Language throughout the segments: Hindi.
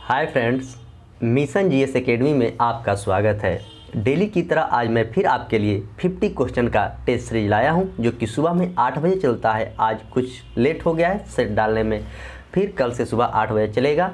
Hi friends, mission GS academy में आपका स्वागत है। डेली की तरह आज मैं फिर आपके लिए 50 क्वेश्चन का टेस्ट सीरीज लाया हूं, जो कि सुबह में 8 बजे चलता है। आज कुछ लेट हो गया है सेट डालने में, फिर कल से सुबह 8 बजे चलेगा।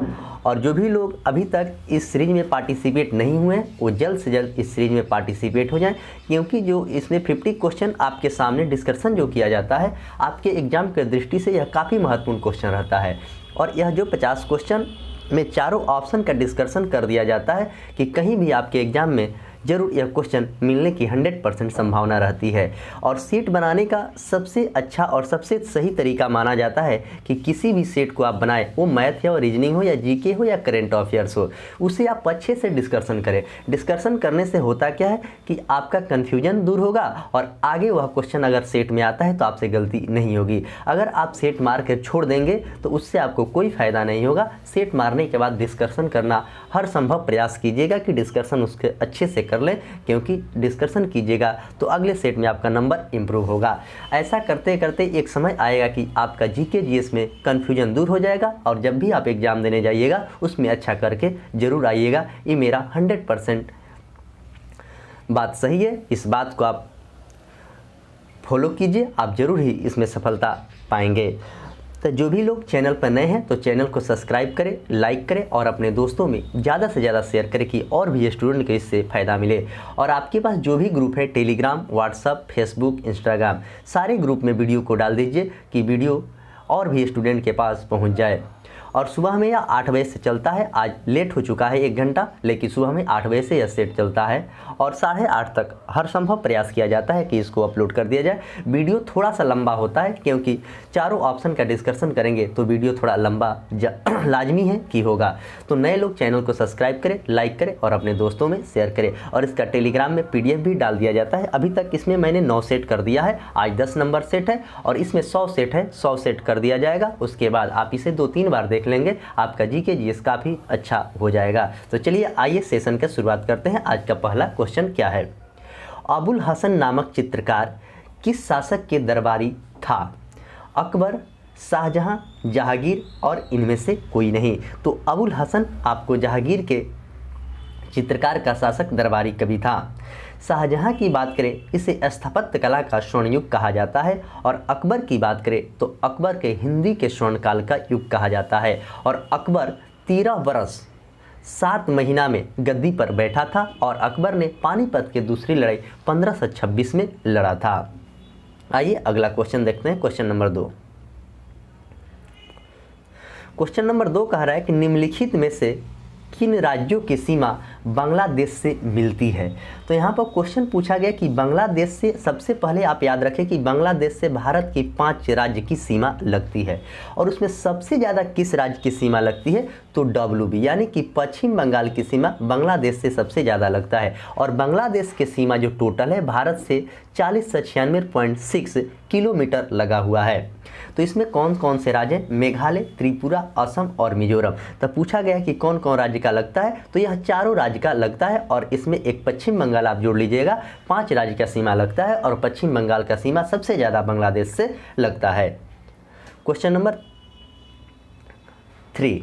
और जो भी लोग अभी तक इस सीरीज में पार्टिसिपेट नहीं हुए हैं वो जल्द से जल्द इस सीरीज में पार्टिसिपेट हो जाएं, क्योंकि जो इसमें 50 क्वेश्चन आपके सामने डिस्कशन जो किया जाता है, आपके एग्जाम की दृष्टि से यह काफ़ी महत्वपूर्ण क्वेश्चन रहता है। और यह जो 50 क्वेश्चन में चारों ऑप्शन का डिस्कशन कर दिया जाता है कि कहीं भी आपके एग्जाम में ज़रूर यह क्वेश्चन मिलने की 100% संभावना रहती है। और सेट बनाने का सबसे अच्छा और सबसे सही तरीका माना जाता है कि किसी भी सेट को आप बनाएं, वो मैथ या रीजनिंग हो या जीके हो या करंट अफेयर्स हो, उसे आप अच्छे से डिस्कशन करें। डिस्कशन करने से होता क्या है कि आपका कन्फ्यूजन दूर होगा और आगे वह क्वेश्चन अगर सेट में आता है तो आपसे गलती नहीं होगी। अगर आप सेट मार कर छोड़ देंगे तो उससे आपको कोई फ़ायदा नहीं होगा। सेट मारने के बाद डिस्कशन करना हर संभव प्रयास कीजिएगा कि डिस्कशन उसके अच्छे से कर लें, क्योंकि डिस्कशन कीजिएगा तो अगले सेट में आपका नंबर इम्प्रूव होगा। ऐसा करते करते एक समय आएगा कि आपका जीके जीएस में कन्फ्यूजन दूर हो जाएगा और जब भी आप एग्ज़ाम देने जाइएगा उसमें अच्छा करके ज़रूर आइएगा। ये मेरा 100% बात सही है। इस बात को आप फॉलो कीजिए, आप ज़रूर ही इसमें सफलता पाएंगे। तो जो भी लोग चैनल पर नए हैं तो चैनल को सब्सक्राइब करें, लाइक करें और अपने दोस्तों में ज़्यादा से ज़्यादा शेयर करें कि और भी स्टूडेंट को इससे फ़ायदा मिले। और आपके पास जो भी ग्रुप है, टेलीग्राम, व्हाट्सअप, फेसबुक, इंस्टाग्राम, सारे ग्रुप में वीडियो को डाल दीजिए कि वीडियो और भी स्टूडेंट के पास पहुँच जाए। और सुबह में यह 8 बजे से चलता है। आज लेट हो चुका है 1 घंटा, लेकिन सुबह में 8 बजे से यह सेट चलता है और 8:30 तक हर संभव प्रयास किया जाता है कि इसको अपलोड कर दिया जाए। वीडियो थोड़ा सा लंबा होता है क्योंकि चारों ऑप्शन का डिस्कशन करेंगे तो वीडियो थोड़ा लंबा लाजमी है कि होगा। तो नए लोग चैनल को सब्सक्राइब करें, लाइक करें और अपने दोस्तों में शेयर करें। और इसका टेलीग्राम में PDF भी डाल दिया जाता है। अभी तक इसमें मैंने 9 सेट कर दिया है, आज 10 नंबर सेट है और इसमें 100 सेट है। 100 सेट कर दिया जाएगा, उसके बाद आप इसे 2-3 बार देख लेंगे, आपका जीके जीएस काफ़ी अच्छा हो जाएगा। तो चलिए आइए सेशन की शुरुआत करते हैं। आज का पहला क्वेश्चन क्या है? अबुल हसन नामक चित्रकार किस शासक के दरबारी था? अकबर, शाहजहां, जहांगीर और इनमें से कोई नहीं। तो अबुल हसन आपको जहांगीर के चित्रकार का शासक दरबारी कवि था। शाहजहां की बात करें, इसे स्थापत्य कला का स्वर्ण युग कहा जाता है। और अकबर की बात करें तो अकबर के हिंदी के स्वर्ण काल का युग कहा जाता है। और अकबर 13 वर्ष 7 महीना में गद्दी पर बैठा था और अकबर ने पानीपत की दूसरी लड़ाई 1526 में लड़ा था। आइए अगला क्वेश्चन देखते हैं, क्वेश्चन नंबर 2। क्वेश्चन नंबर 2 कह रहा है कि निम्नलिखित में से किन राज्यों की सीमा बांग्लादेश से मिलती है? तो यहाँ पर क्वेश्चन पूछा गया कि बांग्लादेश से, सबसे पहले आप याद रखें कि बांग्लादेश से भारत की 5 राज्य की सीमा लगती है और उसमें सबसे ज़्यादा किस राज्य की सीमा लगती है? तो WB यानी कि पश्चिम बंगाल की सीमा बांग्लादेश से सबसे ज़्यादा लगता है। और बांग्लादेश की सीमा जो टोटल है भारत से 4096.6 किलोमीटर लगा हुआ है। तो इसमें कौन कौन से राज्य हैं? मेघालय, त्रिपुरा, असम और मिजोरम। तो पूछा गया कि कौन कौन राज्य का लगता है, तो यह चारों राज्य का लगता है और इसमें एक पश्चिम बंगाल आप जोड़ लीजिएगा। 5 राज्य का सीमा लगता है और पश्चिम बंगाल का सीमा सबसे ज़्यादा बांग्लादेश से लगता है। Question number 3।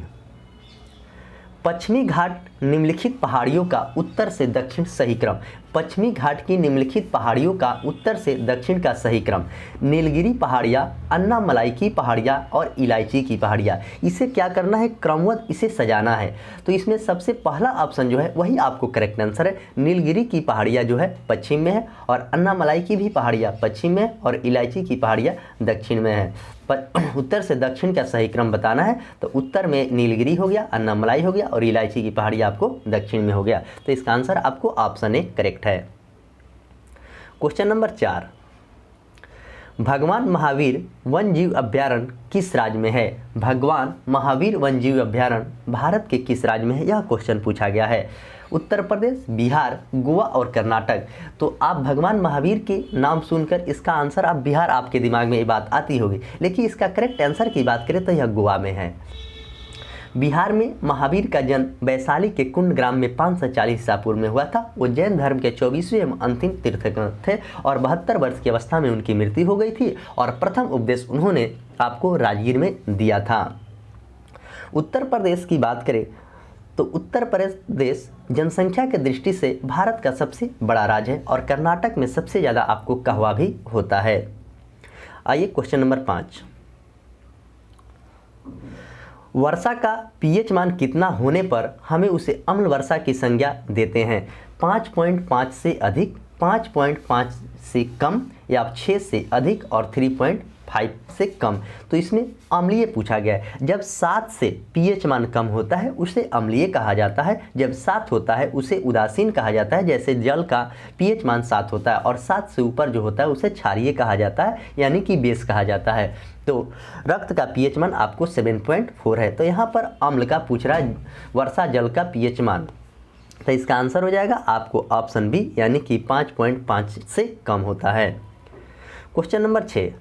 पश्चिमी घाट निम्नलिखित पहाड़ियों का उत्तर से दक्षिण सही क्रम। पश्चिमी घाट की निम्नलिखित पहाड़ियों का उत्तर से दक्षिण का सही क्रम। नीलगिरी पहाड़ियाँ, अन्नामलाई की पहाड़ियाँ और इलायची की पहाड़ियाँ। इसे क्या करना है? क्रमवत इसे सजाना है। तो इसमें सबसे पहला ऑप्शन जो है वही आपको करेक्ट आंसर है। नीलगिरी की पहाड़ियाँ जो है पश्चिम में है और अन्नामलाई की भी पहाड़ियाँ पश्चिम में है और इलायची की पहाड़ियाँ दक्षिण में है। पर उत्तर से दक्षिण का सही क्रम बताना है तो उत्तर में नीलगिरी हो गया, अन्नामलाई हो गया और इलायची की पहाड़ियाँ आपको दक्षिण में हो गया। तो इसका आंसर आपको ऑप्शन ए करेक्ट है। Question number 4। भगवान महावीर वन्यजीव अभ्यारण्य किस राज्य में है? भगवान महावीर वन्यजीव अभ्यारण्य भारत के किस राज्य में है? यह क्वेश्चन पूछा गया है। उत्तर प्रदेश, बिहार, गोवा और कर्नाटक। तो आप भगवान महावीर के नाम सुनकर इसका आंसर आप बिहार, आपके दिमाग में ये बात आती होगी, लेकिन इसका करेक्ट आंसर की बात करें तो यह गोवा में है। बिहार में महावीर का जन्म वैशाली के कुंड ग्राम में 540 ईसा पूर्व में हुआ था। वो जैन धर्म के 24वें एवं अंतिम तीर्थंकर थे और 72 वर्ष की अवस्था में उनकी मृत्यु हो गई थी और प्रथम उपदेश उन्होंने आपको राजगीर में दिया था। उत्तर प्रदेश की बात करें तो उत्तर प्रदेश जनसंख्या की दृष्टि से भारत का सबसे बड़ा राज्य है और कर्नाटक में सबसे ज़्यादा आपको कहवा भी होता है। आइए क्वेश्चन नंबर 5, वर्षा का पीएच मान कितना होने पर हमें उसे अम्ल वर्षा की संज्ञा देते हैं? 5.5 से अधिक, 5.5 से कम या 6 से अधिक और 3.5 से कम। तो इसमें अम्लीय पूछा गया है। जब 7 से पीएच मान कम होता है उसे अम्लीय कहा जाता है, जब 7 होता है उसे उदासीन कहा जाता है। जैसे जल का पीएच मान 7 होता है और 7 से ऊपर जो होता है उसे क्षारीय कहा जाता है, यानी कि बेस कहा जाता है। तो रक्त का पीएच मान आपको 7.4 है। तो यहाँ पर अम्ल का पूछ रहा है वर्षा जल का पीएच मान, तो इसका आंसर हो जाएगा आपको ऑप्शन बी, यानी कि 5.5 से कम होता है। क्वेश्चन नंबर 6,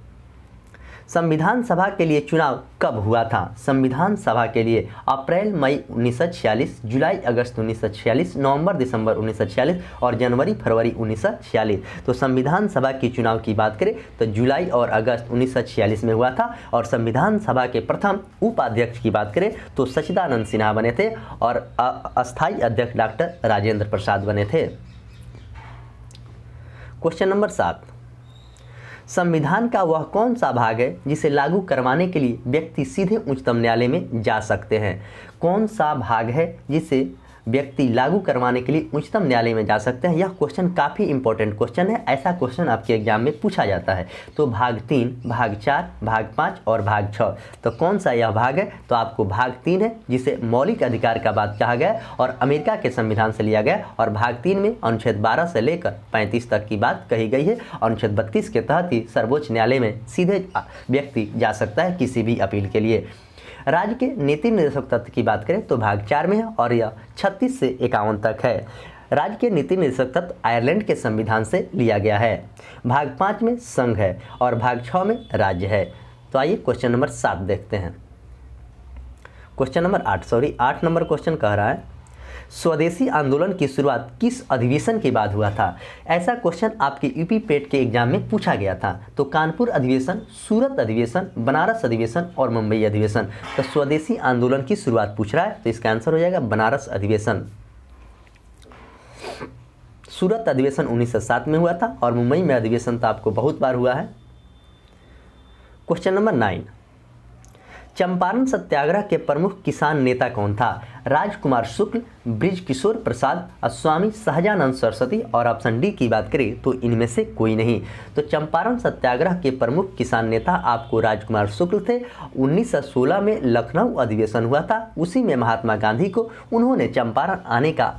संविधान सभा के लिए चुनाव कब हुआ था? संविधान सभा के लिए अप्रैल मई 1946, जुलाई अगस्त 1946, नवंबर दिसंबर 1946 और जनवरी फरवरी 1946। तो संविधान सभा की चुनाव की बात करें तो जुलाई और अगस्त 1946 में हुआ था। और संविधान सभा के प्रथम उपाध्यक्ष की बात करें तो सच्चिदानंद सिन्हा बने थे और अस्थायी अध्यक्ष डॉक्टर राजेंद्र प्रसाद बने थे। क्वेश्चन नंबर 7, संविधान का वह कौन सा भाग है जिसे लागू करवाने के लिए व्यक्ति सीधे उच्चतम न्यायालय में जा सकते हैं? कौन सा भाग है जिसे व्यक्ति लागू करवाने के लिए उच्चतम न्यायालय में जा सकते हैं? यह क्वेश्चन काफ़ी इंपॉर्टेंट क्वेश्चन है, ऐसा क्वेश्चन आपके एग्जाम में पूछा जाता है। तो भाग 3, भाग 4, भाग 5 और भाग 6, तो कौन सा यह भाग है? तो आपको भाग 3 है जिसे मौलिक अधिकार का बात कहा गया और अमेरिका के संविधान से लिया गया। और भाग 3 में अनुच्छेद 12 से लेकर 35 तक की बात कही गई है। अनुच्छेद 32 के तहत ही सर्वोच्च न्यायालय में सीधे व्यक्ति जा सकता है किसी भी अपील के लिए। राज्य के नीति निर्देशक तत्व की बात करें तो भाग 4 में है और यह 36 से 51 तक है। राज्य के नीति निर्देशक तत्व आयरलैंड के संविधान से लिया गया है। भाग 5 में संघ है और भाग 6 में राज्य है। तो आइए क्वेश्चन नंबर 7 देखते हैं। क्वेश्चन नंबर 8 नंबर क्वेश्चन कह रहा है स्वदेशी आंदोलन की शुरुआत किस अधिवेशन के बाद हुआ था? ऐसा क्वेश्चन आपके यूपी पेट के एग्जाम में पूछा गया था। तो कानपुर अधिवेशन, सूरत अधिवेशन, बनारस अधिवेशन और मुंबई अधिवेशन। तो स्वदेशी आंदोलन की शुरुआत पूछ रहा है, तो इसका आंसर हो जाएगा बनारस अधिवेशन। सूरत अधिवेशन 1907 में हुआ था और मुंबई में अधिवेशन तो आपको बहुत बार हुआ है। क्वेश्चन नंबर 9, चंपारण सत्याग्रह के प्रमुख किसान नेता कौन था? राजकुमार शुक्ल, बृजकिशोर प्रसाद, स्वामी सहजानंद सरस्वती और ऑप्शन डी की बात करें तो इनमें से कोई नहीं। तो चंपारण सत्याग्रह के प्रमुख किसान नेता आपको राजकुमार शुक्ल थे। 1916 में लखनऊ अधिवेशन हुआ था, उसी में महात्मा गांधी को उन्होंने चंपारण आने का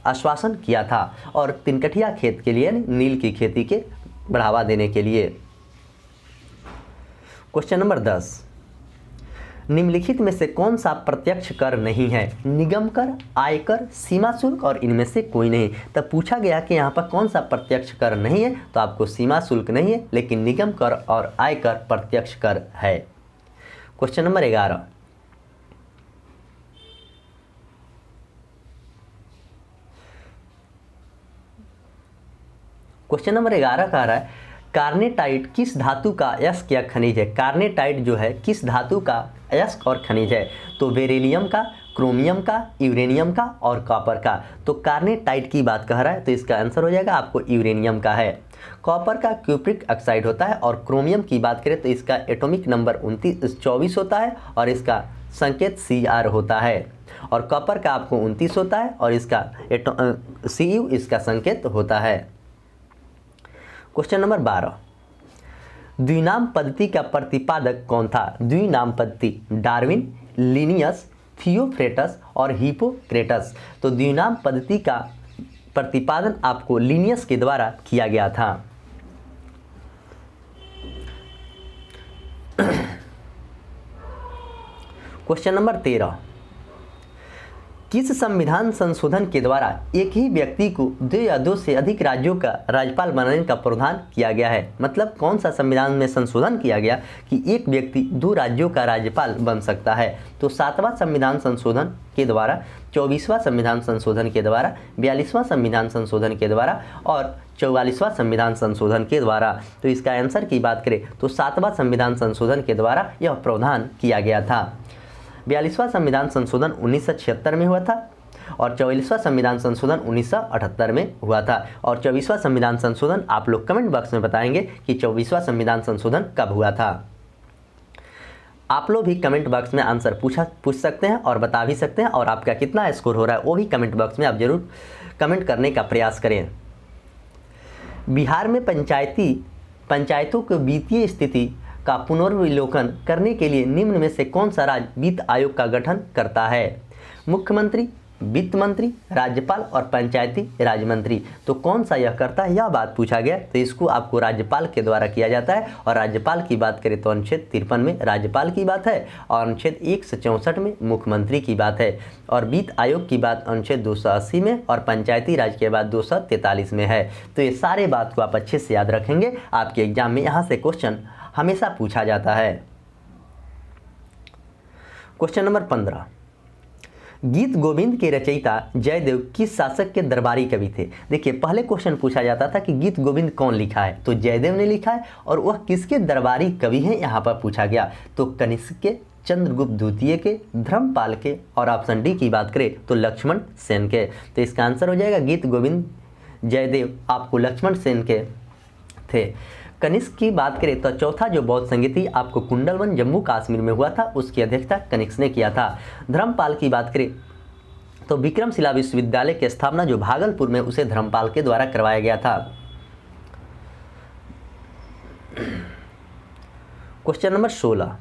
आश्वासन किया था और तिनकठिया खेत के लिए, नील की खेती के बढ़ावा देने के लिए। क्वेश्चन नंबर 10, निम्नलिखित में से कौन सा प्रत्यक्ष कर नहीं है? निगम कर, आयकर, सीमा शुल्क और इनमें से कोई नहीं। तब पूछा गया कि यहाँ पर कौन सा प्रत्यक्ष कर नहीं है, तो आपको सीमा शुल्क नहीं है, लेकिन निगम कर और आयकर प्रत्यक्ष कर है। क्वेश्चन नंबर 11, क्वेश्चन नंबर 11 कह रहा है कार्नेटाइट किस धातु का अयस्क या खनिज है? कार्नेटाइट जो है किस धातु का अयस्क और खनिज है? तो बेरिलियम का, क्रोमियम का, यूरेनियम का और कॉपर का। तो कार्नेटाइट की बात कह रहा है, तो इसका आंसर हो जाएगा आपको यूरेनियम का है। कॉपर का क्यूप्रिक ऑक्साइड होता है और क्रोमियम की बात करें तो इसका एटॉमिक नंबर 24 होता है और इसका संकेत Cr होता है। और कॉपर का आपको 29 होता है और इसका Cu इसका संकेत होता है। क्वेश्चन नंबर 12, द्विनाम पद्धति का प्रतिपादक कौन था? द्विनाम पद्धति डार्विन, लिनियस, थियोफ्रेटस और हिपोक्रेटस। तो द्विनाम पद्धति का प्रतिपादन आपको लिनियस के द्वारा किया गया था। क्वेश्चन नंबर 13, किस संविधान संशोधन के द्वारा एक ही व्यक्ति को 2 या 2 से अधिक राज्यों का राज्यपाल बनाने का प्रावधान किया गया है? मतलब कौन सा संविधान में संशोधन किया गया कि एक व्यक्ति 2 राज्यों का राज्यपाल बन सकता है? तो 7वां संविधान संशोधन के द्वारा, 24वां संविधान संशोधन के द्वारा, 42वां संविधान संशोधन के द्वारा और 44वां संविधान संशोधन के द्वारा। तो इसका आंसर की बात करें तो 7वां संविधान संशोधन के द्वारा यह प्रावधान किया गया था। 42वां संविधान संशोधन 1976 में हुआ था, और 44वां संविधान संशोधन 1978 में हुआ था। और 24वां संविधान संशोधन आप लोग कमेंट बॉक्स में बताएंगे कि 24वां संविधान संशोधन कब हुआ था। आप लोग भी कमेंट बॉक्स में आंसर पूछ सकते हैं और बता भी सकते हैं, और आपका कितना स्कोर हो रहा है वो भी कमेंट बॉक्स में आप जरूर कमेंट करने का प्रयास करें। बिहार में पंचायतों को वित्तीय स्थिति का पुनर्विलोकन करने के लिए निम्न में से कौन सा राज्य वित्त आयोग का गठन करता है? मुख्यमंत्री, वित्त मंत्री, राज्यपाल और पंचायती राज मंत्री। तो कौन सा यह करता है, यह बात पूछा गया। तो इसको आपको राज्यपाल के द्वारा किया जाता है। और राज्यपाल की बात करें तो अनुच्छेद 53 में राज्यपाल की बात है, और अनुच्छेद 164 में मुख्यमंत्री की बात है। और वित्त आयोग की बात अनुच्छेद 280 में, और पंचायती राज के बाद 243 में है। तो ये सारे बात को आप अच्छे से याद रखेंगे, आपके एग्जाम में यहाँ से क्वेश्चन हमेशा पूछा जाता है। क्वेश्चन नंबर 15, गीत गोविंद के रचयिता जयदेव किस शासक के दरबारी कवि थे? देखिए, पहले क्वेश्चन पूछा जाता था कि गीत गोविंद कौन लिखा है, तो जयदेव ने लिखा है, और वह किसके दरबारी कवि हैं यहाँ पर पूछा गया। तो कनिष्क के, चंद्रगुप्त द्वितीय के, धर्मपाल के, और ऑप्शन डी की बात करें तो लक्ष्मण सेन के। तो इसका आंसर हो जाएगा गीत गोविंद जयदेव आपको लक्ष्मण सेन के थे। कनिष्क की बात करें तो चौथा जो बौद्ध संगीति आपको कुंडलवन जम्मू कश्मीर में हुआ था, उसकी अध्यक्षता कनिष्क ने किया था। धर्मपाल की बात करें तो विक्रमशिला विश्वविद्यालय की स्थापना जो भागलपुर में, उसे धर्मपाल के द्वारा करवाया गया था। क्वेश्चन नंबर 16,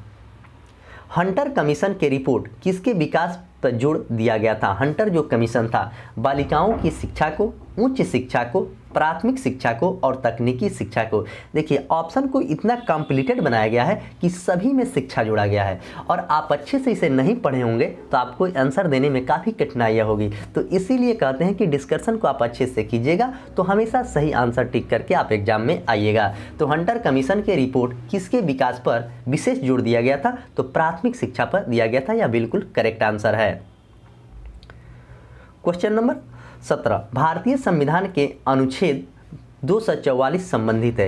हंटर कमीशन की रिपोर्ट किसके विकास पर जोर दिया गया था? हंटर जो कमीशन था, बालिकाओं की शिक्षा को, उच्च शिक्षा को, प्राथमिक शिक्षा को और तकनीकी शिक्षा को। देखिए, ऑप्शन को इतना कॉम्प्लिकेटेड बनाया गया है कि सभी में शिक्षा जोड़ा गया है, और आप अच्छे से इसे नहीं पढ़े होंगे तो आपको आंसर देने में काफ़ी कठिनाइयाँ होगी। तो इसीलिए कहते हैं कि डिस्कशन को आप अच्छे से कीजिएगा तो हमेशा सही आंसर टिक करके आप एग्जाम में आइएगा। तो हंटर कमीशन की रिपोर्ट किसके विकास पर विशेष जोर दिया गया था? तो प्राथमिक शिक्षा पर दिया गया था। यह बिल्कुल करेक्ट आंसर है। क्वेश्चन नंबर 17, भारतीय संविधान के अनुच्छेद 244 संबंधित है।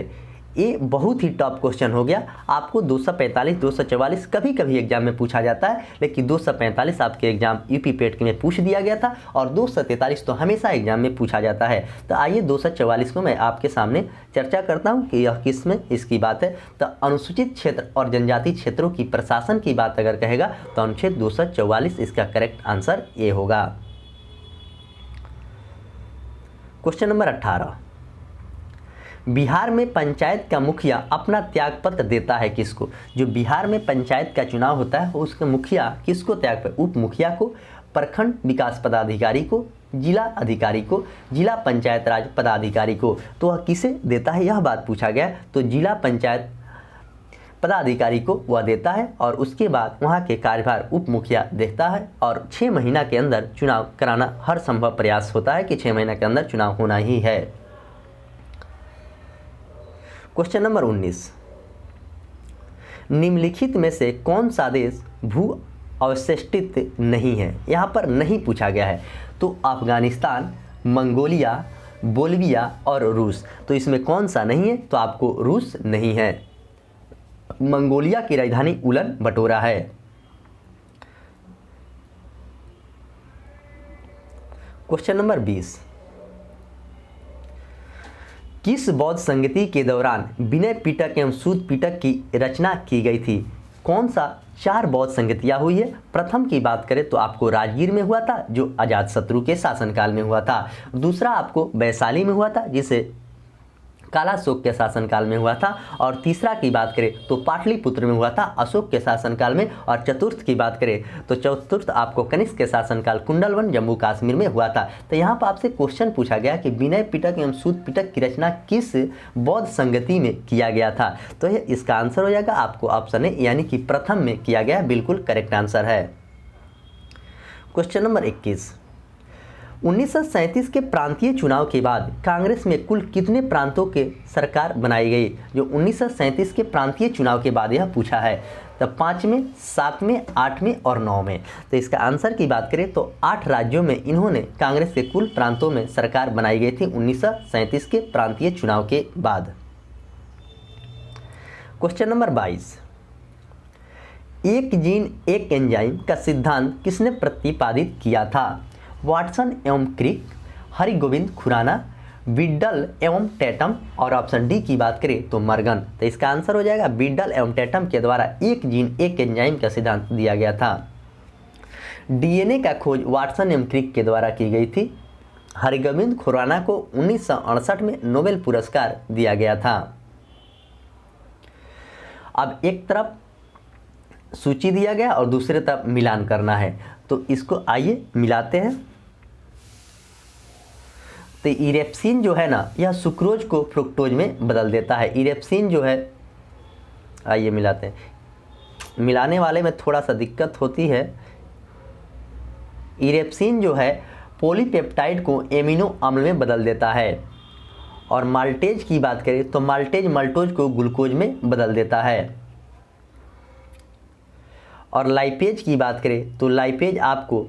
ये बहुत ही टॉप क्वेश्चन हो गया। आपको 245, 244 कभी कभी एग्जाम में पूछा जाता है, लेकिन 245 आपके एग्जाम यूपी पेट में पूछ दिया गया था, और 243 तो हमेशा एग्जाम में पूछा जाता है। तो आइए 244 को मैं आपके सामने चर्चा करता हूँ कि यह किस में इसकी बात है। तो अनुसूचित क्षेत्र और जनजाति क्षेत्रों की प्रशासन की बात अगर कहेगा तो अनुच्छेद 244 इसका करेक्ट आंसर ये होगा। क्वेश्चन नंबर 18, बिहार में पंचायत का मुखिया अपना त्यागपत्र देता है किसको? जो बिहार में पंचायत का चुनाव होता है उसका मुखिया किसको त्यागपत्र? उप मुखिया को, प्रखंड विकास पदाधिकारी को, जिला अधिकारी को, जिला पंचायत राज पदाधिकारी को। तो वह किसे देता है, यह बात पूछा गया। तो जिला पंचायत पदाधिकारी को वह देता है, और उसके बाद वहाँ के कार्यभार उप मुखिया देखता है, और 6 महीना के अंदर चुनाव कराना हर संभव प्रयास होता है कि 6 महीना के अंदर चुनाव होना ही है। क्वेश्चन नंबर 19, निम्नलिखित में से कौन सा देश भू अवशेषित नहीं है? यहाँ पर नहीं पूछा गया है। तो अफगानिस्तान, मंगोलिया, बोल्विया और रूस। तो इसमें कौन सा नहीं है? तो आपको रूस नहीं है। मंगोलिया की राजधानी उलन बटोरा है। क्वेश्चन नंबर 20, किस बौद्ध संगति के दौरान विनय पिटक एवं सूत पिटक की रचना की गई थी? कौन सा 4 बौद्ध संगतियाँ हुई है? प्रथम की बात करें तो आपको राजगीर में हुआ था, जो अजातशत्रु के शासनकाल में हुआ था। दूसरा आपको वैशाली में हुआ था, जिसे कालाशोक के शासनकाल में हुआ था। और तीसरा की बात करें तो पाटलिपुत्र में हुआ था, अशोक के शासनकाल में। और चतुर्थ की बात करें तो चतुर्थ आपको कनिष्क के शासनकाल कुंडलवन जम्मू कश्मीर में हुआ था। तो यहाँ पर आपसे क्वेश्चन पूछा गया कि विनय पिटक एवं सूत पिटक की रचना किस बौद्ध संगति में किया गया था? तो इसका आंसर हो जाएगा आपको ऑप्शन ए, यानी कि प्रथम में किया गया, बिल्कुल करेक्ट आंसर है। क्वेश्चन नंबर 21, 1937 के प्रांतीय चुनाव के बाद कांग्रेस में कुल कितने प्रांतों के सरकार बनाई गई? जो 1937 के प्रांतीय चुनाव के बाद यह पूछा है। तो 5वें, 7वें, 8वें और 9वें। तो इसका आंसर की बात करें तो 8 राज्यों में इन्होंने कांग्रेस के कुल प्रांतों में सरकार बनाई गई थी 1937 के प्रांतीय चुनाव के बाद। क्वेश्चन नंबर 22, एक जीन एक एंजाइम का सिद्धांत किसने प्रतिपादित किया था? वाटसन एवं क्रिक, हरिगोविंद खुराना, बिडल एवं टेटम, और ऑप्शन डी की बात करें तो मर्गन। तो इसका आंसर हो जाएगा बिडल एवं टेटम के द्वारा एक जीन एक एंजाइम का सिद्धांत दिया गया था। डीएनए का खोज वाटसन एवं क्रिक के द्वारा की गई थी। हरिगोविंद खुराना को 1968 में नोबेल पुरस्कार दिया गया था। अब एक तरफ सूची दिया गया और दूसरे तरफ मिलान करना है, तो इसको आइए मिलाते हैं। तो इरेप्सिन जो है ना, यह सुक्रोज को फ्रुक्टोज में बदल देता है। इरेप्सिन जो है, आइए मिलाते हैं। मिलाने वाले में थोड़ा सा दिक्कत होती है। इरेप्सिन जो है पॉलीपेप्टाइड को एमिनो अम्ल में बदल देता है, और माल्टेज की बात करें तो माल्टेज मल्टोज को ग्लूकोज में बदल देता है, और लाइपेज की बात करें तो लाइपेज आपको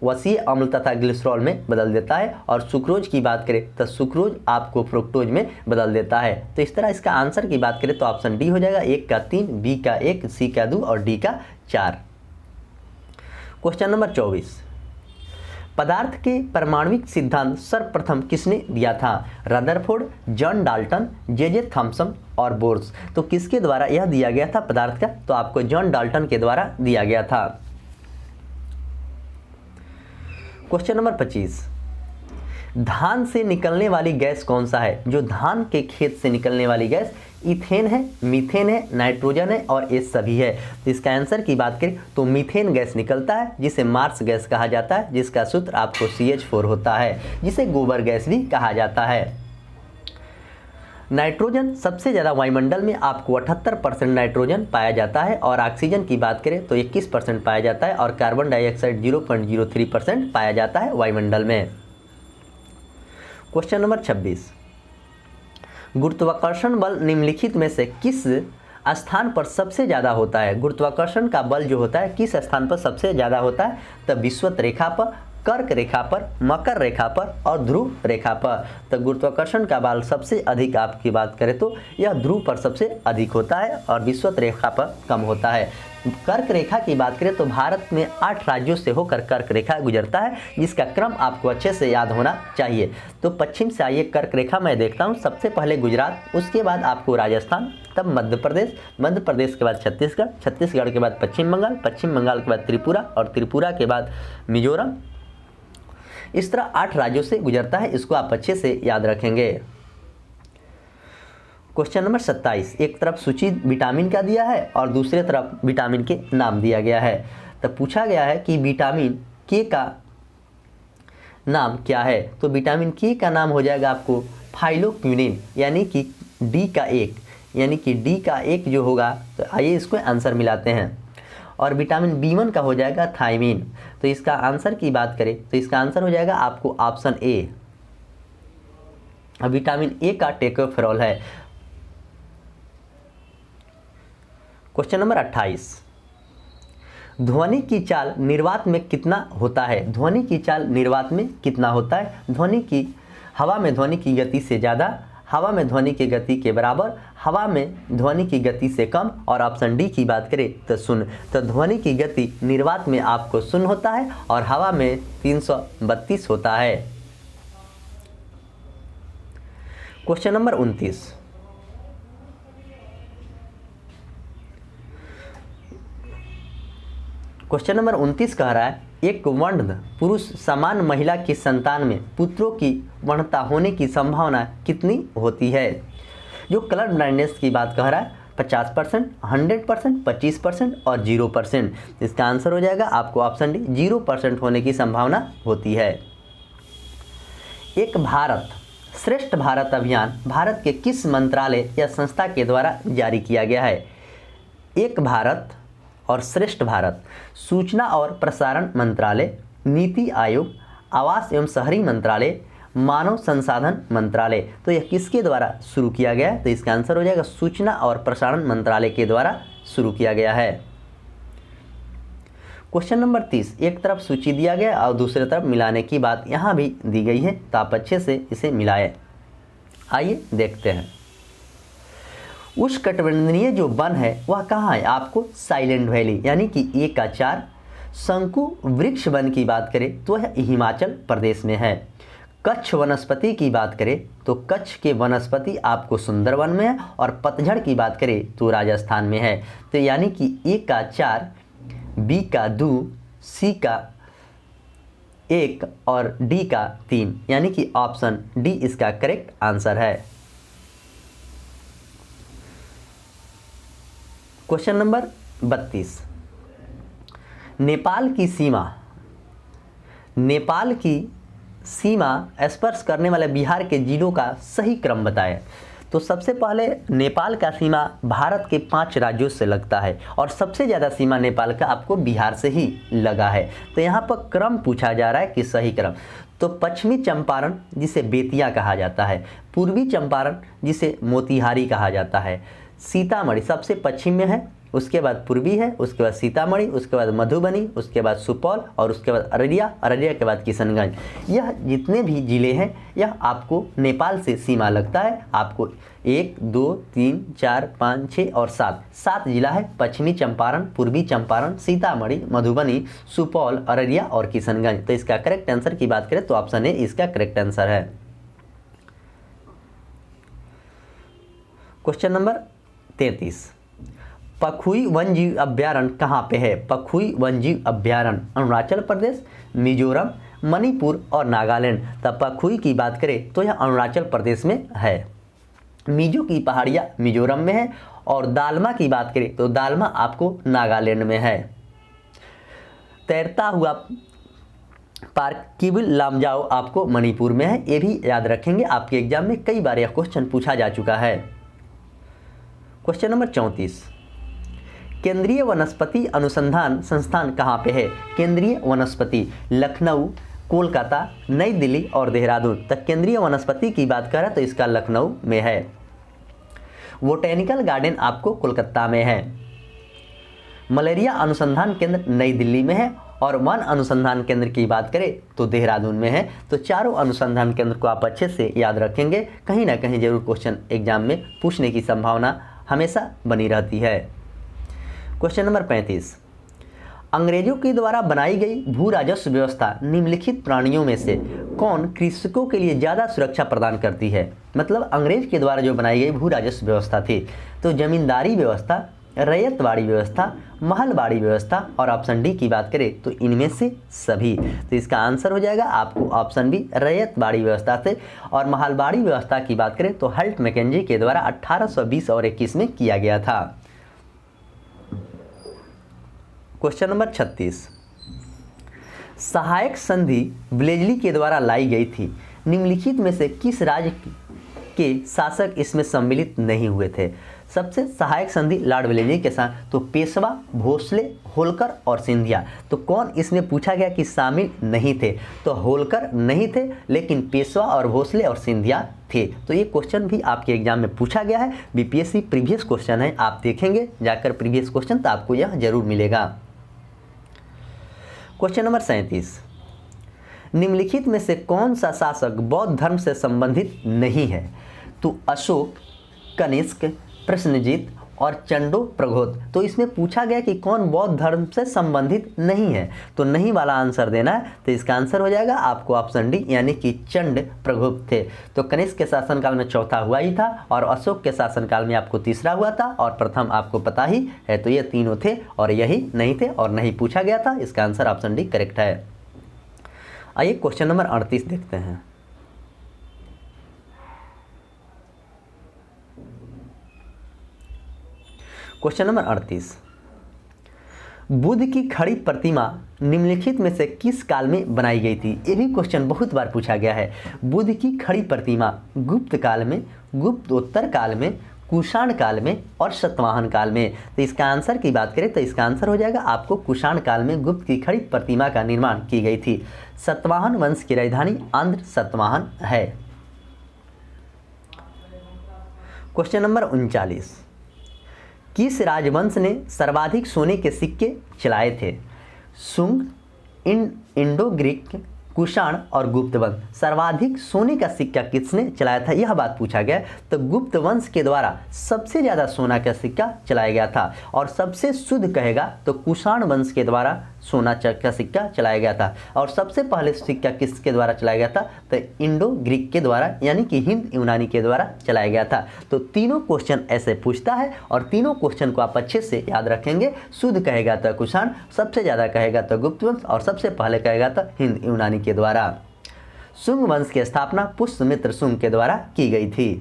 वसीय अम्ल तथा ग्लिसरॉल में बदल देता है, और सुक्रोज की बात करें तो सुक्रोज आपको फ्रुक्टोज में बदल देता है। तो इस तरह इसका आंसर की बात करें तो ऑप्शन डी हो जाएगा, 1 का 3, बी का 1, सी का 2 और डी का 4। क्वेश्चन नंबर 24, पदार्थ के परमाणुविक सिद्धांत सर्वप्रथम किसने दिया था? Rutherford, John Dalton, J Thomson और बोर्स। तो किसके द्वारा यह दिया गया था पदार्थ का? तो आपको जॉन डाल्टन के द्वारा दिया गया था। क्वेश्चन नंबर 25, धान से निकलने वाली गैस कौन सा है? जो धान के खेत से निकलने वाली गैस इथेन है, मीथेन है, नाइट्रोजन है और ये सभी है। तो इसका आंसर की बात करें तो मीथेन गैस निकलता है, जिसे मार्स गैस कहा जाता है, जिसका सूत्र आपको CH4 होता है, जिसे गोबर गैस भी कहा जाता है। नाइट्रोजन सबसे ज़्यादा वायुमंडल में आपको 78% नाइट्रोजन पाया जाता है, और ऑक्सीजन की बात करें तो 21% पाया जाता है, और कार्बन डाइऑक्साइड 0.03% पाया जाता है वायुमंडल में। क्वेश्चन नंबर 26, गुरुत्वाकर्षण बल निम्नलिखित में से किस स्थान पर सबसे ज़्यादा होता है? गुरुत्वाकर्षण का बल जो होता है किस स्थान पर सबसे ज़्यादा होता है? तो विषुवत रेखा पर, कर्क रेखा पर, मकर रेखा पर और ध्रुव रेखा पर। तो गुरुत्वाकर्षण का बल सबसे अधिक आपकी बात करें तो यह ध्रुव पर सबसे अधिक होता है, और विषुवत रेखा पर कम होता है। कर्क रेखा की बात करें तो भारत में 8 राज्यों से होकर कर्क रेखा गुजरता है, जिसका क्रम आपको अच्छे से याद होना चाहिए। तो पश्चिम से आइए कर्क रेखा मैं देखता हूँ। सबसे पहले गुजरात, उसके बाद आपको राजस्थान, तब मध्य प्रदेश, मध्य प्रदेश के बाद छत्तीसगढ़, छत्तीसगढ़ के बाद पश्चिम बंगाल, पश्चिम बंगाल के बाद त्रिपुरा और त्रिपुरा के बाद मिजोरम। इस तरह 8 राज्यों से गुजरता है, इसको आप अच्छे से याद रखेंगे। क्वेश्चन नंबर 27, एक तरफ सूची विटामिन का दिया है और दूसरे तरफ विटामिन के नाम दिया गया है। तब पूछा गया है कि विटामिन के का नाम क्या है? तो विटामिन के का नाम हो जाएगा आपको फाइलोक्विनिन, यानी कि डी का 1, यानी कि डी का 1 जो होगा। तो आइए इसको आंसर मिलाते हैं। और विटामिन B1 का हो जाएगा थायमीन। तो इसका आंसर की बात करें तो इसका आंसर हो जाएगा आपको ऑप्शन ए। विटामिन ए का टोकोफेरॉल है। क्वेश्चन नंबर 28, ध्वनि की चाल निर्वात में कितना होता है? ध्वनि की चाल निर्वात में कितना होता है? हवा में ध्वनि की गति से ज़्यादा, हवा में ध्वनि की गति के बराबर, हवा में ध्वनि की गति से कम, और ऑप्शन डी की बात करें तो 0। तो ध्वनि की गति निर्वात में आपको 0 होता है और हवा में 332 होता है। क्वेश्चन नंबर 29, क्वेश्चन नंबर 29 कह रहा है, एक वर्ण पुरुष समान महिला की संतान में पुत्रों की वणता होने की संभावना कितनी होती है? जो कलर ब्लाइंडनेस की बात कह रहा है 50%, 100%, 25% और 0%। इसका आंसर हो जाएगा आपको ऑप्शन डी, 0% होने की संभावना होती है। एक भारत श्रेष्ठ भारत अभियान भारत के किस मंत्रालय या संस्था के द्वारा जारी किया गया है? एक भारत और श्रेष्ठ भारत सूचना और प्रसारण मंत्रालय, नीति आयोग, आवास एवं शहरी मंत्रालय, मानव संसाधन मंत्रालय। तो यह किसके द्वारा शुरू किया गया है? तो इसका आंसर हो जाएगा सूचना और प्रसारण मंत्रालय के द्वारा शुरू किया गया है। क्वेश्चन नंबर 30, एक तरफ सूची दिया गया और दूसरी तरफ मिलाने की बात यहाँ भी दी गई है, तो आप अच्छे से इसे मिलाएं। आइए देखते हैं। उष्णकटिबंधीय जो वन है वह कहाँ है? आपको साइलेंट वैली यानी कि ए का 4, शंकु वृक्ष वन की बात करें तो यह हिमाचल प्रदेश में है। कच्छ वनस्पति की बात करें तो कच्छ के वनस्पति आपको सुंदरवन में है, और पतझड़ की बात करें तो राजस्थान में है। तो यानी कि ए का 4, बी का 2, सी का 1 और डी का 3, यानी कि ऑप्शन डी इसका करेक्ट आंसर है। क्वेश्चन नंबर 32, नेपाल की सीमा स्पर्श करने वाले बिहार के जिलों का सही क्रम बताएं। तो सबसे पहले नेपाल का सीमा भारत के 5 राज्यों से लगता है, और सबसे ज़्यादा सीमा नेपाल का आपको बिहार से ही लगा है। तो यहाँ पर क्रम पूछा जा रहा है कि सही क्रम। तो पश्चिमी चंपारण जिसे बेतिया कहा जाता है, पूर्वी चंपारण जिसे मोतिहारी कहा जाता है, सीतामढ़ी सबसे पश्चिम में है, उसके बाद पूर्वी है, उसके बाद सीतामढ़ी, उसके बाद मधुबनी, उसके बाद सुपौल और उसके बाद अररिया, अररिया के बाद किशनगंज। यह जितने भी ज़िले हैं यह आपको नेपाल से सीमा लगता है। आपको 1, 2, 3, 4, 5, 6 और 7 जिला है। पश्चिमी चंपारण, पूर्वी चंपारण, सीतामढ़ी, मधुबनी, सुपौल, अररिया और किशनगंज। तो इसका करेक्ट आंसर की बात करें तो ऑप्शन ए इसका करेक्ट आंसर है। क्वेश्चन नंबर 33, पखुई वन्यजीव अभ्यारण्य कहाँ पे है? पखुई वन्यजीव अभ्यारण्य अरुणाचल प्रदेश, मिजोरम, मणिपुर और नागालैंड। तब पखुई की बात करें तो यह अरुणाचल प्रदेश में है। मिजो की पहाड़ियाँ मिजोरम में है, और दालमा की बात करें तो दालमा आपको नागालैंड में है। तैरता हुआ पार्क किबिल लामजाओ आपको मणिपुर में है। ये भी याद रखेंगे, आपके एग्जाम में कई बार यह क्वेश्चन पूछा जा चुका है। क्वेश्चन नंबर 34, केंद्रीय वनस्पति अनुसंधान संस्थान कहाँ पे है? केंद्रीय वनस्पति लखनऊ, कोलकाता, नई दिल्ली और देहरादून। तक केंद्रीय वनस्पति की बात करें तो इसका लखनऊ में है। बोटेनिकल गार्डन आपको कोलकाता में है। मलेरिया अनुसंधान केंद्र नई दिल्ली में है, और वन अनुसंधान केंद्र की बात करें तो देहरादून में है। तो चारों अनुसंधान केंद्र को आप अच्छे से याद रखेंगे, कहीं ना कहीं जरूर क्वेश्चन एग्जाम में पूछने की संभावना हमेशा बनी रहती है। क्वेश्चन नंबर 35, अंग्रेजों के द्वारा बनाई गई भू राजस्व व्यवस्था निम्नलिखित प्राणियों में से कौन कृषकों के लिए ज़्यादा सुरक्षा प्रदान करती है? मतलब अंग्रेज के द्वारा जो बनाई गई भू राजस्व व्यवस्था थी, तो जमींदारी व्यवस्था, रैयतवाड़ी व्यवस्था, महलवाड़ी व्यवस्था और ऑप्शन डी की बात करें तो इनमें से सभी। तो इसका आंसर हो जाएगा आपको ऑप्शन बी, रैयतवाड़ी व्यवस्था से। और महलवाड़ी व्यवस्था की बात करें तो हल्ट मैकेंजी के द्वारा 1820 और 21 में किया गया था। क्वेश्चन नंबर 36, सहायक संधि ब्लेजली के द्वारा लाई गई थी। निम्नलिखित में से किस राज्य के शासक इसमें सम्मिलित नहीं हुए थे? सबसे सहायक संधि लॉर्ड वेलेस्ली के साथ, तो पेशवा, भोसले, होलकर और सिंधिया। तो कौन इसमें पूछा गया कि शामिल नहीं थे? तो होलकर नहीं थे, लेकिन पेशवा और भोसले और सिंधिया थे। तो ये क्वेश्चन भी आपके एग्जाम में पूछा गया है। बीपीएससी प्रीवियस क्वेश्चन है, आप देखेंगे जाकर प्रीवियस क्वेश्चन तो आपको यह जरूर मिलेगा। क्वेश्चन नंबर 37, निम्नलिखित में से कौन सा शासक बौद्ध धर्म से संबंधित नहीं है? तो अशोक, कनिष्क, प्रसेनजीत और चंडो प्रघोत। तो इसमें पूछा गया कि कौन बौद्ध धर्म से संबंधित नहीं है, तो नहीं वाला आंसर देना है। तो इसका आंसर हो जाएगा आपको ऑप्शन डी, यानी कि चंड प्रघोत थे। तो कनिष्क के शासनकाल में चौथा हुआ ही था, और अशोक के शासनकाल में आपको तीसरा हुआ था, और प्रथम आपको पता ही है। तो ये तीनों थे और यही नहीं थे और नहीं पूछा गया था। इसका आंसर ऑप्शन डी करेक्ट है। आइए क्वेश्चन नंबर 38 देखते हैं। क्वेश्चन नंबर 38, बुद्ध की खड़ी प्रतिमा निम्नलिखित में से किस काल में बनाई गई थी? ये भी क्वेश्चन बहुत बार पूछा गया है। बुद्ध की खड़ी प्रतिमा गुप्त काल में, गुप्तोत्तर काल में, कुषाण काल में और सातवाहन काल में। तो इसका आंसर की बात करें तो इसका आंसर हो जाएगा आपको कुषाण काल में गुप्त की खड़ी प्रतिमा का निर्माण की गई थी। सातवाहन वंश की राजधानी आंध्र सातवाहन है। क्वेश्चन नंबर 39, किस राजवंश ने सर्वाधिक सोने के सिक्के चलाए थे? सुंग, इंडो ग्रीक, कुषाण और गुप्त वंश। सर्वाधिक सोने का सिक्का किसने चलाया था, यह बात पूछा गया। तो गुप्त वंश के द्वारा सबसे ज़्यादा सोना का सिक्का चलाया गया था, और सबसे शुद्ध कहेगा तो कुषाण वंश के द्वारा सोना का सिक्का चलाया गया था। और सबसे पहले सिक्का किसके द्वारा चलाया गया था? तो इंडो ग्रीक के द्वारा यानी कि हिंद यूनानी के द्वारा चलाया गया था। तो तीनों क्वेश्चन ऐसे पूछता है और तीनों क्वेश्चन को आप अच्छे से याद रखेंगे। शुद्ध कहेगा तो कुषाण, सबसे ज़्यादा कहेगा तो गुप्त वंश और सबसे पहले कहेगा तो हिंद यूनानी के द्वारा। शुंग वंश की स्थापना पुष्यमित्र शुंग के द्वारा की गई थी।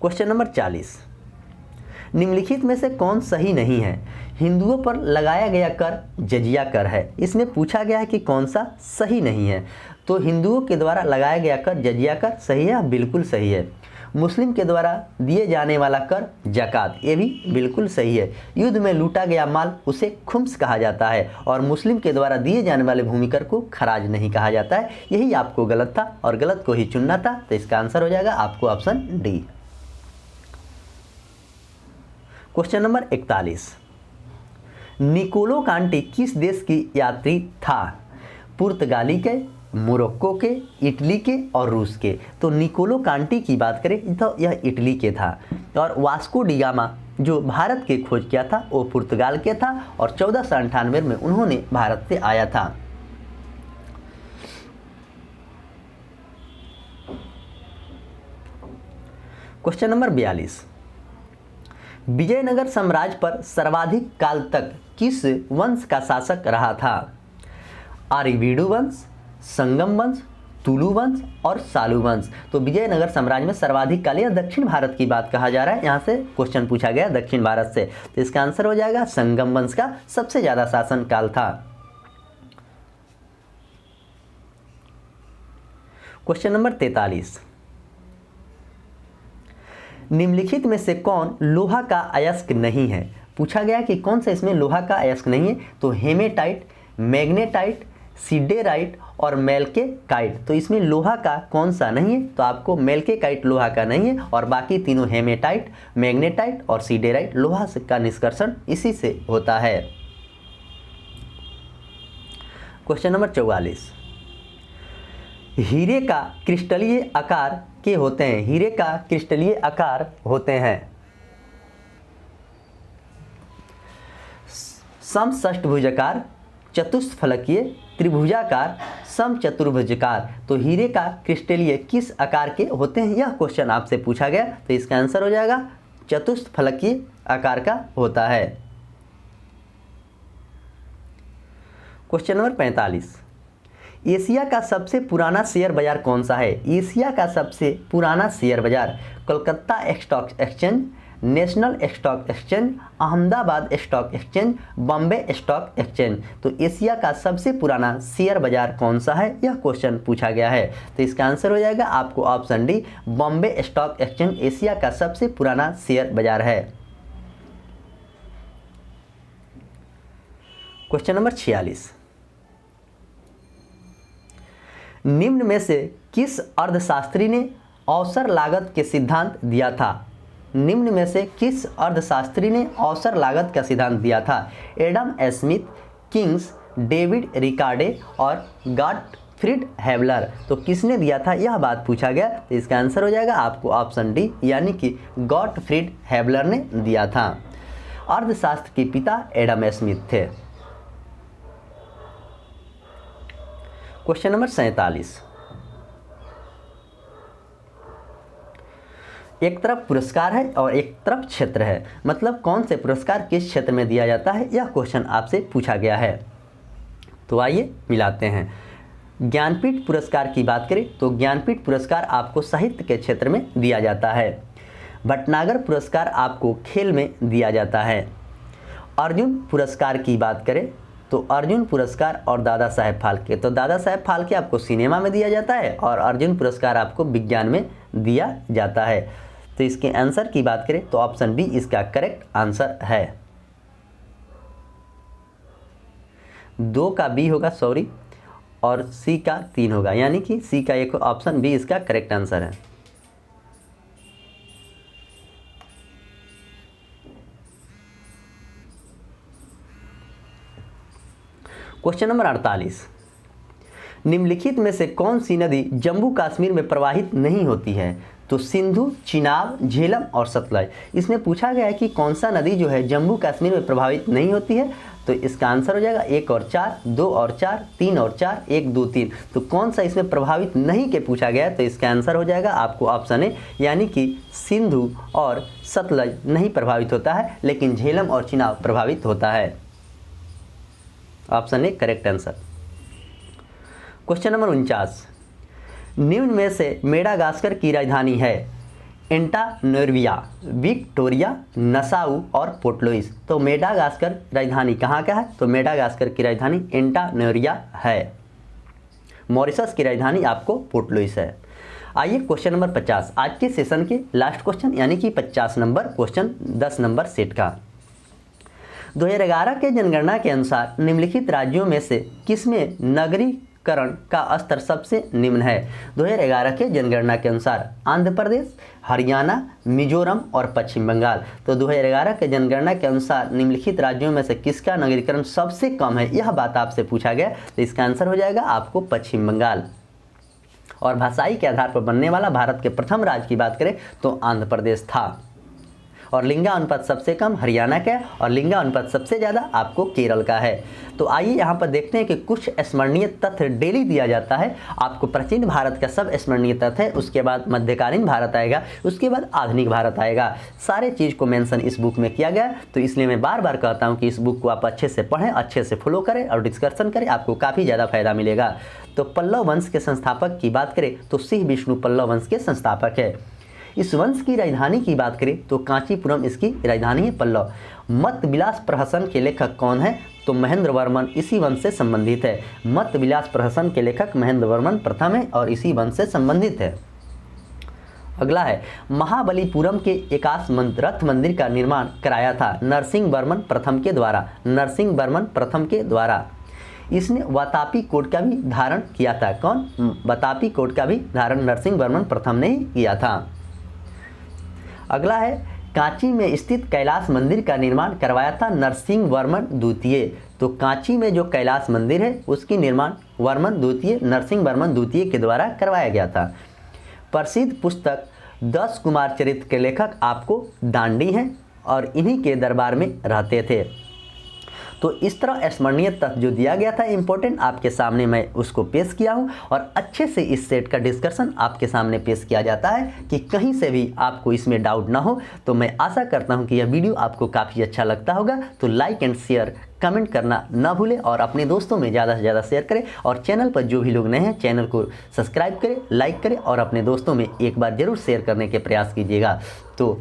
क्वेश्चन नंबर 40, निम्नलिखित में से कौन सही नहीं है? हिंदुओं पर लगाया गया कर जजिया कर है। इसमें पूछा गया है कि कौन सा सही नहीं है। तो हिंदुओं के द्वारा लगाया गया कर जजिया कर सही है, बिल्कुल सही है। मुस्लिम के द्वारा दिए जाने वाला कर जकात, ये भी बिल्कुल सही है। युद्ध में लूटा गया माल उसे खुम्स कहा जाता है और मुस्लिम के द्वारा दिए जाने वाले भूमि कर को खराज नहीं कहा जाता है। यही आपको गलत था और गलत को ही चुनना था। तो इसका आंसर हो जाएगा आपको option D. Question number 41, Niccolo Conti किस देश की यात्री था? पुर्तगाली के, मोरक्को के, इटली के और रूस के। तो निकोलो कांटी की बात करें तो यह इटली के था और वास्को डी गामा जो भारत के खोज किया था वो पुर्तगाल के था और 1498 में उन्होंने भारत से आया था। क्वेश्चन नंबर 42, विजयनगर साम्राज्य पर सर्वाधिक काल तक किस वंश का शासक रहा था? आर्यवीडु वंश, संगम वंश, तुलु वंश और सालू वंश। तो विजयनगर साम्राज्य में सर्वाधिक काल, यह दक्षिण भारत की बात कहा जा रहा है, यहाँ से क्वेश्चन पूछा गया दक्षिण भारत से। तो इसका आंसर हो जाएगा संगम वंश का सबसे ज़्यादा शासन काल था। क्वेश्चन नंबर 43, निम्नलिखित में से कौन लोहा का अयस्क नहीं है? पूछा गया कि कौन सा इसमें लोहा का अयस्क नहीं है। तो हेमेटाइट, मैग्नेटाइट, सिडेराइट और मेल्केकाइट। तो इसमें लोहा का कौन सा नहीं है? तो आपको मेल्केकाइट लोहा का नहीं है और बाकी तीनों हेमेटाइट, मैग्नेटाइट और सिडेराइट लोहा का निष्कर्षण इसी से होता है। क्वेश्चन नंबर 44, हीरे का क्रिस्टलीय आकार के होते हैं? हीरे का क्रिस्टलीय आकार होते हैं समषष्ठभुजाकार, चतुष्फलकीय, त्रिभुजाकार, समचतुर्भुजाकार। तो हीरे का क्रिस्टलीय किस आकार के होते हैं? यह क्वेश्चन आपसे पूछा गया। तो इसका आंसर हो जाएगा चतुष्फलकीय आकार का होता है। क्वेश्चन नंबर 45, एशिया का सबसे पुराना शेयर बाजार कौन सा है? एशिया का सबसे पुराना शेयर बाजार Kolkata stock exchange, national stock exchange, Ahmedabad stock exchange, Bombay stock exchange. तो एशिया का सबसे पुराना शेयर बाजार कौन सा है? यह क्वेश्चन पूछा गया है। तो इसका आंसर हो जाएगा आपको option D, Bombay stock exchange Asia का सबसे पुराना शेयर बाजार है। क्वेश्चन नंबर 46, निम्न में से किस अर्थशास्त्री ने अवसर लागत के सिद्धांत दिया था? निम्न में से किस अर्थशास्त्री ने अवसर लागत का सिद्धांत दिया था? एडम स्मिथ, किंग्स, डेविड रिकार्डे और गॉटफ्रीड हेबलर। तो किसने दिया था यह बात पूछा गया। तो इसका आंसर हो जाएगा आपको ऑप्शन डी, यानी कि गॉटफ्रीड हेबलर ने दिया था। अर्थशास्त्र के पिता एडम स्मिथ थे। क्वेश्चन नंबर 47, एक तरफ पुरस्कार है और एक तरफ क्षेत्र है, मतलब कौन से पुरस्कार किस क्षेत्र में दिया जाता है, यह क्वेश्चन आपसे पूछा गया है। तो आइए मिलाते हैं। ज्ञानपीठ पुरस्कार की बात करें तो ज्ञानपीठ पुरस्कार आपको साहित्य के क्षेत्र में दिया जाता है। भटनागर पुरस्कार आपको खेल में दिया जाता है। अर्जुन पुरस्कार की बात करें तो अर्जुन पुरस्कार और दादा साहेब फाल्के, तो दादा साहेब फाल्के आपको सिनेमा में दिया जाता है और अर्जुन पुरस्कार आपको विज्ञान में दिया जाता है। तो इसके आंसर की बात करें तो ऑप्शन बी इसका करेक्ट आंसर है। 2 का बी होगा, सॉरी, और सी का 3 होगा, यानी कि सी का एक ऑप्शन बी इसका करेक्ट आंसर है। क्वेश्चन नंबर 48, निम्नलिखित में से कौन सी नदी जम्मू कश्मीर में प्रवाहित नहीं होती है? तो सिंधु, चिनाब, झेलम और सतलज। इसमें पूछा गया है कि कौन सा नदी जो है जम्मू कश्मीर में प्रभावित नहीं होती है, तो इसका आंसर हो जाएगा 1 और 4, 2 और 4, 3 और 4, 1, 2, 3। तो कौन सा इसमें प्रभावित नहीं के पूछा गया है, तो इसका आंसर हो जाएगा आपको ऑप्शन ए, यानी कि सिंधु और सतलज नहीं प्रभावित होता है, लेकिन झेलम और चिनाब प्रभावित होता है। Option A correct answer. Question number 49, निम्न में से मेडागास्कर की राजधानी है एंटानोर्विया, विक्टोरिया, नसाउ और पोर्ट लुइस। तो मेडागास्कर राजधानी कहाँ का है, तो मेडागास्कर की राजधानी एंटानोर्विया है। मॉरिशस की राजधानी आपको पोर्ट लुइस है। आइए क्वेश्चन नंबर 50, आज के सेशन के लास्ट क्वेश्चन, यानी कि 50 नंबर क्वेश्चन 10 नंबर सेट का। 2011 के जनगणना के अनुसार निम्नलिखित राज्यों में से किसमें नगरीकरण का स्तर सबसे निम्न है। 2011 के जनगणना के अनुसार आंध्र प्रदेश, हरियाणा, मिजोरम और पश्चिम बंगाल। तो 2011 के जनगणना के अनुसार निम्नलिखित राज्यों में से किसका नगरीकरण सबसे कम है, यह बात आपसे पूछा गया, तो इसका आंसर हो जाएगा आपको पश्चिम बंगाल। और भाषाई के आधार पर बनने वाला भारत के प्रथम राज्य की बात करें तो आंध्र प्रदेश था। और लिंगानुपात सबसे कम हरियाणा का है और लिंगानुपात सबसे ज़्यादा आपको केरल का है। तो आइए यहाँ पर देखते हैं कि कुछ स्मरणीय तथ्य डेली दिया जाता है आपको। प्राचीन भारत का सब स्मरणीय तथ्य है, उसके बाद मध्यकालीन भारत आएगा, उसके बाद आधुनिक भारत आएगा। सारे चीज़ को मेंशन इस बुक में किया गया, तो इसलिए मैं बार बार कहता हूँ कि इस बुक को आप अच्छे से पढ़ें, अच्छे से फॉलो करें और डिस्कशन करें, आपको काफ़ी ज़्यादा फायदा मिलेगा। तो पल्लव वंश के संस्थापक की बात करें तो सिंह विष्णु पल्लव वंश के संस्थापक है। इस वंश की राजधानी की बात करें तो कांचीपुरम इसकी राजधानी है पल्लव। मत विलास प्रहसन के लेखक कौन है, तो महेंद्र वर्मन इसी वंश से संबंधित है। मत विलास प्रहसन के लेखक महेंद्र वर्मन प्रथम है और इसी वंश से संबंधित है। अगला है महाबलीपुरम के एकाश रथ मंदिर का निर्माण कराया था नरसिंह वर्मन प्रथम के द्वारा। नरसिंह वर्मन प्रथम के द्वारा। इसने वातापी कोट का भी धारण किया था। कौन, वातापी कोट का भी धारण नरसिंह वर्मन प्रथम ने ही किया था। अगला है कांची में स्थित कैलाश मंदिर का निर्माण करवाया था नरसिंह वर्मन द्वितीय। तो कांची में जो कैलाश मंदिर है उसकी निर्माण वर्मन द्वितीय, नरसिंह वर्मन द्वितीय के द्वारा करवाया गया था। प्रसिद्ध पुस्तक 10 कुमार चरित्र के लेखक आपको दांडी हैं और इन्हीं के दरबार में रहते थे। तो इस तरह स्मरणीय तथ्य जो दिया गया था इंपॉर्टेंट, आपके सामने मैं उसको पेश किया हूं और अच्छे से इस सेट का डिस्कशन आपके सामने पेश किया जाता है कि कहीं से भी आपको इसमें डाउट ना हो। तो मैं आशा करता हूं कि यह वीडियो आपको काफ़ी अच्छा लगता होगा। तो लाइक एंड शेयर कमेंट करना ना भूलें और अपने दोस्तों में ज़्यादा से ज़्यादा शेयर करें। और चैनल पर जो भी लोग नए हैं चैनल को सब्सक्राइब करें, लाइक करें और अपने दोस्तों में एक बार ज़रूर शेयर करने के प्रयास कीजिएगा। तो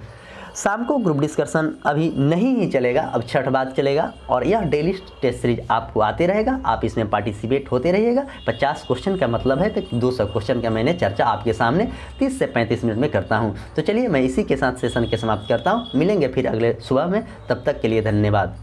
शाम को ग्रुप डिस्कशन अभी नहीं ही चलेगा, अब छठ बाद चलेगा और यह डेली टेस्ट सीरीज आपको आते रहेगा। आप इसमें पार्टिसिपेट होते रहिएगा। 50 क्वेश्चन का मतलब है तो 200 क्वेश्चन का मैंने चर्चा आपके सामने 30 से 35 मिनट में करता हूं। तो चलिए मैं इसी के साथ सेशन के समाप्त करता हूं। मिलेंगे फिर अगले सुबह में, तब तक के लिए धन्यवाद।